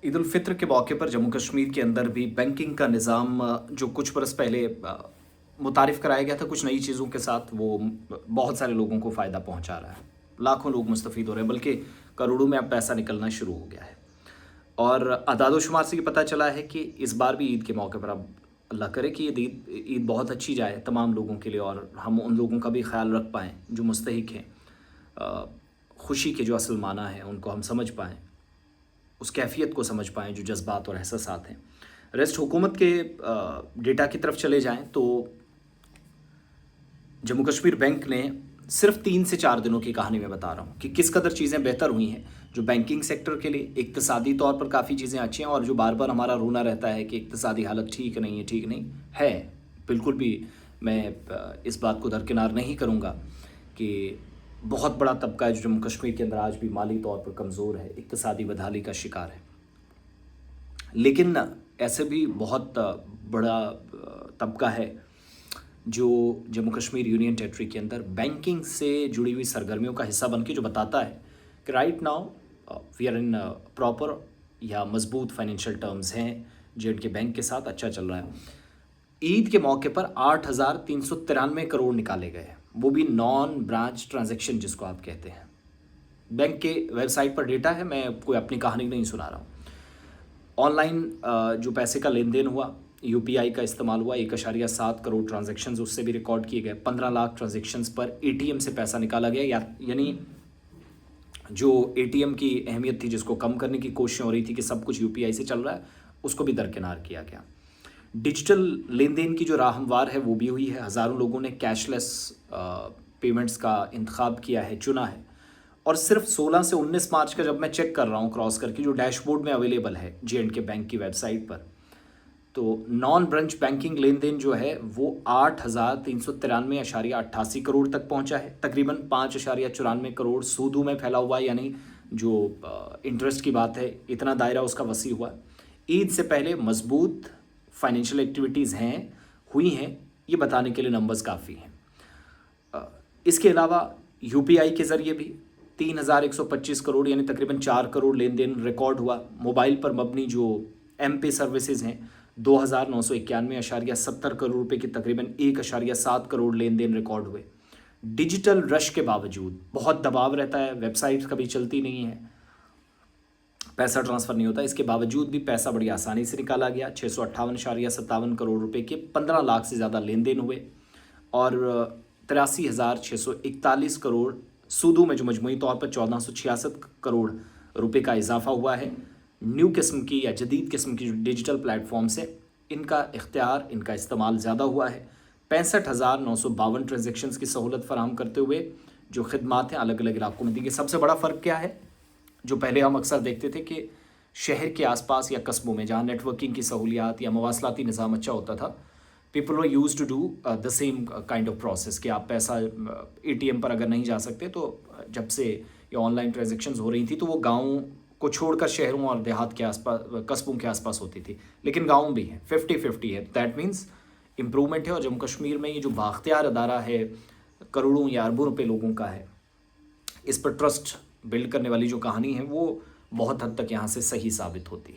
ईद उल फित्र के मौके पर जम्मू कश्मीर के अंदर भी बैंकिंग का निज़ाम जो कुछ बरस पहले मुतारिफ़ कराया गया था कुछ नई चीज़ों के साथ, वो बहुत सारे लोगों को फ़ायदा पहुंचा रहा है। लाखों लोग मुस्तफ़ीद हो रहे हैं, बल्कि करोड़ों में अब पैसा निकलना शुरू हो गया है। और अदाद-ओ-शुमार से ये पता चला है कि इस बार भी ईद के मौके पर, अब अल्लाह करे कि ये ईद ईद बहुत अच्छी जाए तमाम लोगों के लिए, और हम उन लोगों का भी ख़्याल रख पाएँ जो मुस्तहिक हैं। खुशी के जो असल माना है उनको हम समझ पाएँ, उस कैफ़ियत को समझ पाएँ जो जज़्बात और एहसासात हैं। रेस्ट हुकूमत के डेटा की तरफ चले जाएँ तो जम्मू कश्मीर बैंक ने सिर्फ 3 से 4 दिनों की कहानी मैं बता रहा हूँ कि किस कदर चीज़ें बेहतर हुई हैं। जो बैंकिंग सेक्टर के लिए इक़्तिसादी तौर पर काफ़ी चीज़ें अच्छी हैं, और जो बार-बार हमारा रोना रहता है कि इक़्तिसादी हालत ठीक नहीं है, ठीक नहीं है। बिल्कुल भी मैं इस बात को दरकिनार नहीं करूँगा कि बहुत बड़ा तबका है जो जम्मू कश्मीर के अंदर आज भी माली तौर पर कमज़ोर है, इक़्तिसादी बदहाली का शिकार है। लेकिन ऐसे भी बहुत बड़ा तबका है जो जम्मू कश्मीर यूनियन टेरिटरी के अंदर बैंकिंग से जुड़ी हुई सरगर्मियों का हिस्सा बन के जो बताता है कि right now we are in proper या मजबूत फाइनेंशियल टर्म्स हैं। जे&के बैंक के साथ अच्छा चल रहा है। ईद के मौके पर 8,393 करोड़ निकाले गए, वो भी नॉन ब्रांच ट्रांजैक्शन जिसको आप कहते हैं। बैंक के वेबसाइट पर डेटा है, मैं कोई अपनी कहानी नहीं सुना रहा हूँ। ऑनलाइन जो पैसे का लेन देन हुआ, यूपीआई का इस्तेमाल हुआ, 1.7 करोड़ ट्रांजैक्शंस उससे भी रिकॉर्ड किए गए। 15 लाख ट्रांजैक्शंस पर एटीएम से पैसा निकाला गया, यानी जो एटीएम की अहमियत थी जिसको कम करने की कोशिश हो रही थी कि सब कुछ यूपीआई से चल रहा है, उसको भी दरकिनार किया गया। डिजिटल लेन देन की जो राह हमवार है वो भी हुई है। हज़ारों लोगों ने कैशलेस पेमेंट्स का इंतखाब किया है, चुना है। और सिर्फ 16 से 19 मार्च का जब मैं चेक कर रहा हूँ क्रॉस करके, जो डैशबोर्ड में अवेलेबल है जे&के बैंक की वेबसाइट पर, तो नॉन ब्रंच बैंकिंग लेन देन जो है वो 8,393.88 करोड़ तक पहुंचा है। तकरीबन 5.94 करोड़ सूदों में फैला हुआ है, यानी जो इंटरेस्ट की बात है, इतना दायरा उसका वसी हुआ। ईद से पहले मजबूत फाइनेंशियल एक्टिविटीज़ हुई हैं, ये बताने के लिए नंबर्स काफ़ी हैं। इसके अलावा यूपीआई के ज़रिए भी 3,125 करोड़ यानी तकरीबन 4 करोड़ लेन देन रिकॉर्ड हुआ। मोबाइल पर मबनी जो एम-पे सर्विसेज हैं, 2,991.70 करोड़ रुपए के तकरीबन 1.7 करोड़ लेन देन रिकॉर्ड हुए। डिजिटल रश के बावजूद बहुत दबाव रहता है, वेबसाइट्स कभी चलती नहीं है, पैसा ट्रांसफ़र नहीं होता, इसके बावजूद भी पैसा बड़ी आसानी से निकाला गया। 658.57 करोड़ रुपए के 15 लाख से ज़्यादा लेन देन हुए, और 83,641 करोड़ सूदों में जो मजमूई तौर पर 1466 करोड़ रुपए का इजाफा हुआ है। न्यू किस्म की या जदीद किस्म की जो डिजिटल प्लेटफॉर्म्स है, इनका इख्तियार, इनका इस्तेमाल ज़्यादा हुआ है। 65,952 ट्रांजेक्शन्स की सहूलत फराहम करते हुए जो खिदमात हैं अलग अलग इलाकों में दी गई। सबसे बड़ा फ़र्क क्या है? जो पहले हम अक्सर देखते थे कि शहर के आसपास या कस्बों में जहाँ नेटवर्किंग की सहूलियात या मवासलाती निज़ाम अच्छा होता था, people were use to do the same kind of process कि आप पैसा एटीएम पर अगर नहीं जा सकते, तो जब से ये ऑनलाइन ट्रांजेक्शन्स हो रही थी तो वो गाँव को छोड़कर शहरों और देहात के आसपास, कस्बों के आसपास होती थी। लेकिन गाँव भी हैं, 50-50 है। दैट मीन्स इम्प्रूवमेंट है। और जम्मू कश्मीर में ये जो बाख्तियार अदारा है, करोड़ों या अरबों रुपए लोगों का है, इस पर ट्रस्ट बिल्ड करने वाली जो कहानी है वो बहुत हद तक यहाँ से सही साबित होती है।